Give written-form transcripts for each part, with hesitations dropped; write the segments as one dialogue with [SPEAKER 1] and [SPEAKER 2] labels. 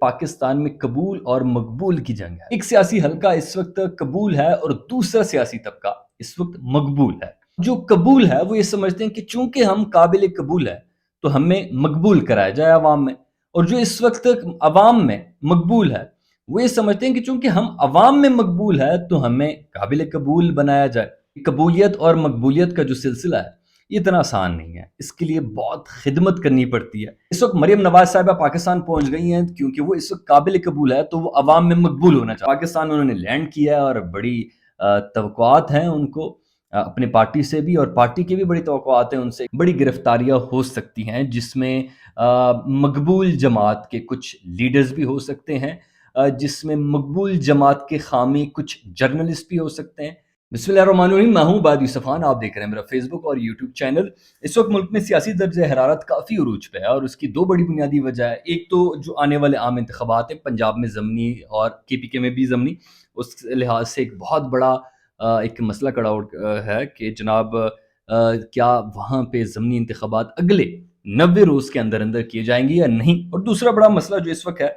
[SPEAKER 1] پاکستان میں قبول اور مقبول کی جنگ ہے۔ ایک سیاسی حلقہ اس وقت قبول ہے اور دوسرا سیاسی طبقہ اس وقت مقبول ہے۔ جو قبول ہے وہ یہ سمجھتے ہیں کہ چونکہ ہم قابل قبول ہیں تو ہمیں مقبول کرایا جائے عوام میں، اور جو اس وقت عوام میں مقبول ہے وہ یہ سمجھتے ہیں کہ چونکہ ہم عوام میں مقبول ہے تو ہمیں قابل قبول بنایا جائے۔ قبولیت اور مقبولیت کا جو سلسلہ ہے یہ اتنا آسان نہیں ہے، اس کے لیے بہت خدمت کرنی پڑتی ہے۔ اس وقت مریم نواز صاحبہ پاکستان پہنچ گئی ہیں کیونکہ وہ اس وقت قابل قبول ہے تو وہ عوام میں مقبول ہونا چاہتے ہیں۔ پاکستان میں انہوں نے لینڈ کیا ہے اور بڑی توقعات ہیں ان کو اپنے پارٹی سے بھی، اور پارٹی کی بھی بڑی توقعات ہیں ان سے۔ بڑی گرفتاریاں ہو سکتی ہیں جس میں مقبول جماعت کے کچھ لیڈرز بھی ہو سکتے ہیں، جس میں مقبول جماعت کے حامی کچھ جرنلسٹ بھی ہو سکتے ہیں۔ بسم اللہ الرحمن الرحیم، میں ہوں عباد یوسف خان، آپ دیکھ رہے ہیں میرا فیس بک اور یوٹیوب چینل۔ اس وقت ملک میں سیاسی درجہ حرارت کافی عروج پہ ہے اور اس کی دو بڑی بنیادی وجہ ہے۔ ایک تو جو آنے والے عام انتخابات ہیں، پنجاب میں ضمنی اور کے پی کے میں بھی ضمنی، اس لحاظ سے ایک بہت بڑا ایک مسئلہ کڑا ہے کہ جناب کیا وہاں پہ ضمنی انتخابات اگلے 90 روز کے اندر اندر کیے جائیں گے یا نہیں۔ اور دوسرا بڑا مسئلہ جو اس وقت ہے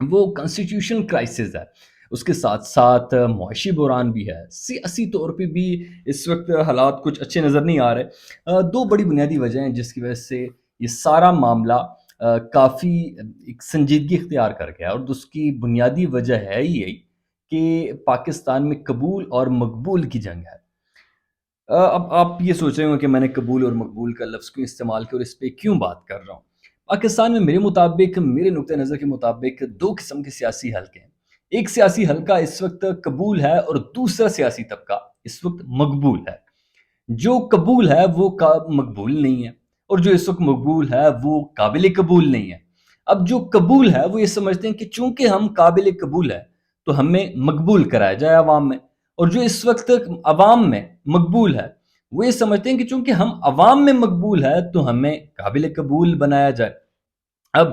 [SPEAKER 1] وہ کانسٹیٹیوشن کرائسس ہے، اس کے ساتھ ساتھ معاشی بحران بھی ہے، سیاسی طور پہ بھی اس وقت حالات کچھ اچھے نظر نہیں آ رہے۔ دو بڑی بنیادی وجہ ہیں جس کی وجہ سے یہ سارا معاملہ کافی ایک سنجیدگی اختیار کر گیا، اور اس کی بنیادی وجہ ہے یہی کہ پاکستان میں قبول اور مقبول کی جنگ ہے۔ اب آپ یہ سوچ رہے ہوں کہ میں نے قبول اور مقبول کا لفظ کیوں استعمال کیا اور اس پہ کیوں بات کر رہا ہوں۔ پاکستان میں میرے مطابق، میرے نقطہ نظر کے مطابق دو قسم کے سیاسی حلقے ہیں۔ ایک سیاسی حلقہ اس وقت قبول ہے اور دوسرا سیاسی طبقہ اس وقت مقبول ہے۔ جو قبول ہے وہ مقبول نہیں ہے، اور جو اس وقت مقبول ہے وہ قابل قبول نہیں ہے۔ اب جو قبول ہے وہ یہ سمجھتے ہیں کہ چونکہ ہم قابل قبول ہیں تو ہمیں مقبول کرایا جائے عوام میں، اور جو اس وقت عوام میں مقبول ہے وہ یہ سمجھتے ہیں کہ چونکہ ہم عوام میں مقبول ہے تو ہمیں قابل قبول بنایا جائے۔ اب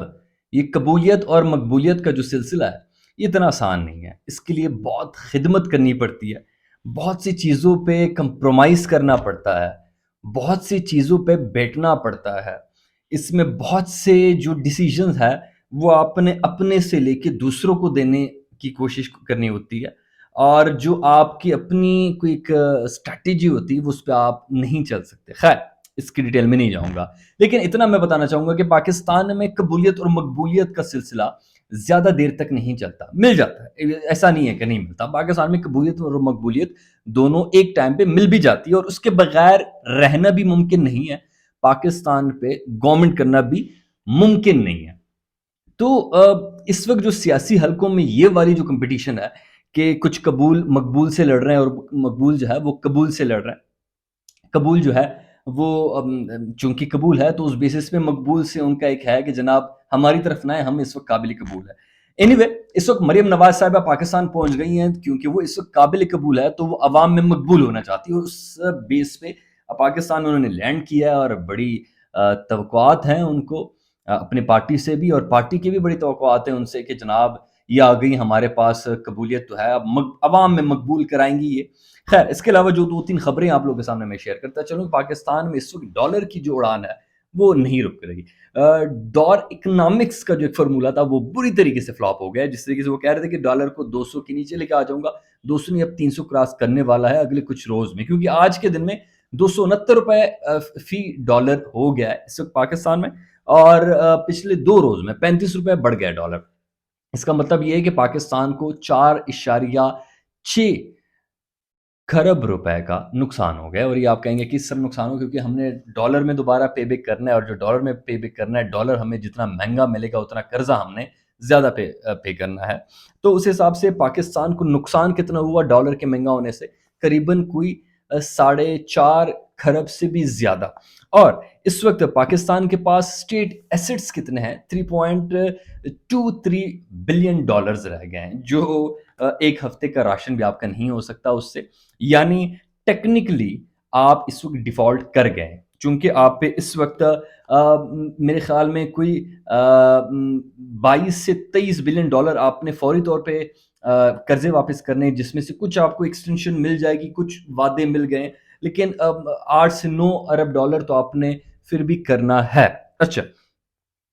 [SPEAKER 1] یہ قبولیت اور مقبولیت کا جو سلسلہ ہے یہ اتنا آسان نہیں ہے، اس کے لیے بہت خدمت کرنی پڑتی ہے، بہت سی چیزوں پہ کمپرومائز کرنا پڑتا ہے، بہت سی چیزوں پہ بیٹھنا پڑتا ہے۔ اس میں بہت سے جو ڈیسیجنز ہے وہ آپ نے اپنے سے لے کے دوسروں کو دینے کی کوشش کرنی ہوتی ہے، اور جو آپ کی اپنی کوئی ایک اسٹریٹجی ہوتی ہے وہ اس پہ آپ نہیں چل سکتے۔ خیر، اس کی ڈیٹیل میں نہیں جاؤں گا، لیکن اتنا میں بتانا چاہوں گا کہ پاکستان میں قبولیت اور مقبولیت کا سلسلہ زیادہ دیر تک نہیں چلتا، مل جاتا ہے، ایسا نہیں ہے کہ نہیں ملتا۔ پاکستان میں قبولیت اور مقبولیت دونوں ایک ٹائم پہ مل بھی جاتی ہے، اور اس کے بغیر رہنا بھی ممکن نہیں ہے، پاکستان پہ گورنمنٹ کرنا بھی ممکن نہیں ہے۔ تو اس وقت جو سیاسی حلقوں میں یہ والی جو کمپٹیشن ہے کہ کچھ قبول مقبول سے لڑ رہے ہیں اور مقبول جو ہے وہ قبول سے لڑ رہے ہیں۔ قبول جو ہے وہ چونکہ قبول ہے تو اس بیسس پہ مقبول سے ان کا ایک ہے کہ جناب ہماری طرف نہ ہے، ہم اس وقت قابل قبول ہے۔ اینی اس وقت مریم نواز صاحبہ پاکستان پہنچ گئی ہیں کیونکہ وہ اس وقت قابل قبول ہے تو وہ عوام میں مقبول ہونا چاہتی ہے، اور اس بیس پہ پاکستان میں انہوں نے لینڈ کیا ہے اور بڑی توقعات ہیں ان کو اپنے پارٹی سے بھی، اور پارٹی کی بھی بڑی توقعات ہیں ان سے کہ جناب یہ آ گئی ہمارے پاس، قبولیت تو ہے، اب عوام میں مقبول کرائیں گی یہ۔ خیر، اس کے علاوہ جو دو تین خبریں آپ لوگوں کے سامنے میں شیئر کرتا چلوں، پاکستان میں اس وقت ڈالر کی جو اڑان ہے وہ نہیں رک رہی۔ ڈار اکنامکس کا جو ایک فارمولہ تھا وہ بری طریقے سے فلاپ ہو گیا، جس طریقے سے وہ کہہ رہے تھے کہ ڈالر کو 200 کے نیچے لے کے آ جاؤں گا، 200 نہیں اب 300 کراس کرنے والا ہے اگلے کچھ روز میں، کیونکہ آج کے دن میں 269 روپے فی ڈالر ہو گیا ہے اس وقت پاکستان میں، اور پچھلے 2 روز میں 35 روپے بڑھ گیا ڈالر۔ اس کا مطلب یہ ہے کہ پاکستان کو 4.6 کھرب روپے کا نقصان ہو گیا، اور یہ آپ کہیں گے کہ اس سب نقصان ہو کیونکہ ہم نے ڈالر میں دوبارہ پے بیک کرنا ہے، اور جو ڈالر میں پے بیک کرنا ہے، ڈالر ہمیں جتنا مہنگا ملے گا اتنا قرضہ ہم نے زیادہ پے کرنا ہے۔ تو اس حساب سے پاکستان کو نقصان کتنا ہوا ڈالر کے مہنگا ہونے سے؟ قریباً کوئی 4.5 کھرب سے بھی زیادہ۔ اور اس وقت پاکستان کے پاس اسٹیٹ ایسٹس کتنے ہیں؟ 3.23 بلین ڈالرز رہ گئے ہیں، جو ایک ہفتے کا راشن بھی آپ کا نہیں ہو سکتا اس سے، یعنی ٹیکنیکلی آپ اس وقت ڈیفالٹ کر گئے ہیں، چونکہ آپ پہ اس وقت میرے خیال میں کوئی 22 سے 23 بلین ڈالر آپ نے فوری طور پہ قرضے واپس کرنے، جس میں سے کچھ آپ کو ایکسٹینشن مل جائے گی، کچھ وعدے مل گئے، لیکن 8 سے 9 ارب ڈالر تو آپ نے پھر بھی کرنا ہے۔ اچھا،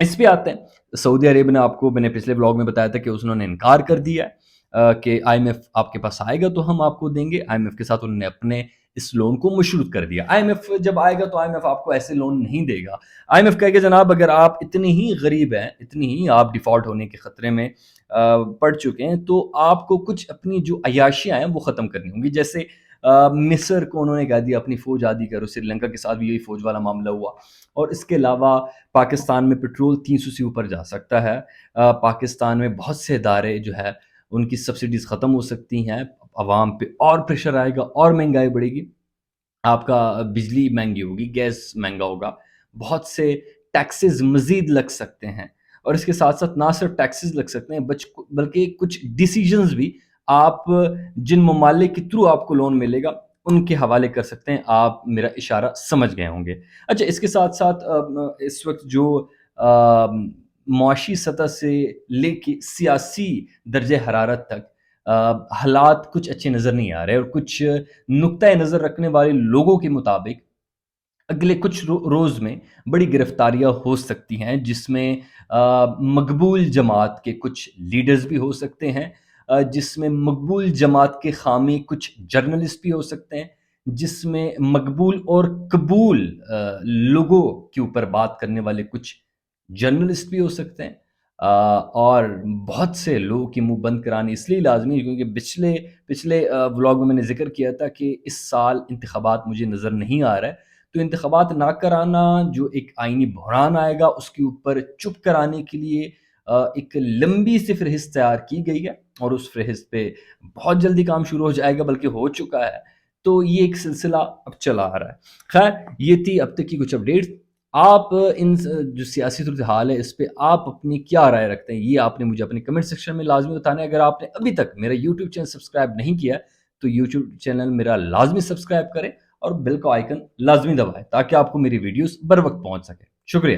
[SPEAKER 1] اس پہ آتے ہیں، سعودی عرب نے آپ کو میں نے پچھلے بلاگ میں بتایا تھا کہ انہوں نے انکار کر دیا ہے کہ آئی ایم ایف آپ کے پاس آئے گا تو ہم آپ کو دیں گے۔ آئی ایم ایف کے ساتھ انہوں نے اپنے اس لون کو مشروط کر دیا۔ آئی ایم ایف جب آئے گا تو آئی ایم ایف آپ کو ایسے لون نہیں دے گا۔ آئی ایم ایف کہے گا جناب اگر آپ اتنے ہی غریب ہیں، اتنی ہی آپ ڈیفالٹ ہونے کے خطرے میں پڑ چکے ہیں، تو آپ کو کچھ اپنی جو عیاشیاں ہیں وہ ختم کرنی ہوں گی۔ جیسے مصر کو انہوں نے کہہ دیا اپنی فوج آدھی کرو، سری لنکا کے ساتھ بھی یہی فوج والا معاملہ ہوا، اور اس کے علاوہ پاکستان میں پٹرول 300 سے اوپر جا سکتا ہے۔ پاکستان میں بہت سے ادارے جو ہے ان کی سبسڈیز ختم ہو سکتی ہیں، عوام پہ اور پریشر آئے گا اور مہنگائی بڑھے گی، آپ کا بجلی مہنگی ہوگی، گیس مہنگا ہوگا، بہت سے ٹیکسز مزید لگ سکتے ہیں، اور اس کے ساتھ ساتھ نہ صرف ٹیکسز لگ سکتے ہیں بلکہ کچھ ڈیسیجنز بھی آپ جن ممالک کے تھرو آپ کو لون ملے گا ان کے حوالے کر سکتے ہیں۔ آپ میرا اشارہ سمجھ گئے ہوں گے۔ اچھا، اس کے ساتھ ساتھ اس وقت جو معاشی سطح سے لے کے سیاسی درجہ حرارت تک حالات کچھ اچھے نظر نہیں آ رہے، اور کچھ نقطۂ نظر رکھنے والے لوگوں کے مطابق اگلے کچھ روز میں بڑی گرفتاریاں ہو سکتی ہیں، جس میں مقبول جماعت کے کچھ لیڈرز بھی ہو سکتے ہیں، جس میں مقبول جماعت کے حامی کچھ جرنلسٹ بھی ہو سکتے ہیں، جس میں مقبول اور قبول لوگوں کے اوپر بات کرنے والے کچھ جرنلسٹ بھی ہو سکتے ہیں، اور بہت سے لوگوں کی منہ بند کرانی اس لیے لازمی ہے کیونکہ پچھلے ولاگ میں نے ذکر کیا تھا کہ اس سال انتخابات مجھے نظر نہیں آ رہا ہے، تو انتخابات نہ کرانا جو ایک آئینی بحران آئے گا اس کے اوپر چپ کرانے کے لیے ایک لمبی سی فہرست تیار کی گئی ہے، اور اس فہرست پہ بہت جلدی کام شروع ہو جائے گا، بلکہ ہو چکا ہے۔ تو یہ ایک سلسلہ اب چلا آ رہا ہے۔ خیر، یہ تھی اب تک کی کچھ اپڈیٹس۔ آپ ان جو سیاسی صورتحال ہے اس پہ آپ اپنی کیا رائے رکھتے ہیں، یہ آپ نے مجھے اپنے کمنٹ سیکشن میں لازمی بتانا ہے۔ اگر آپ نے ابھی تک میرا یوٹیوب چینل سبسکرائب نہیں کیا تو یوٹیوب چینل میرا لازمی سبسکرائب کریں، اور بیل کا آئیکن لازمی دبائیں تاکہ آپ کو میری ویڈیوز بر وقت پہنچ سکے۔ شکریہ۔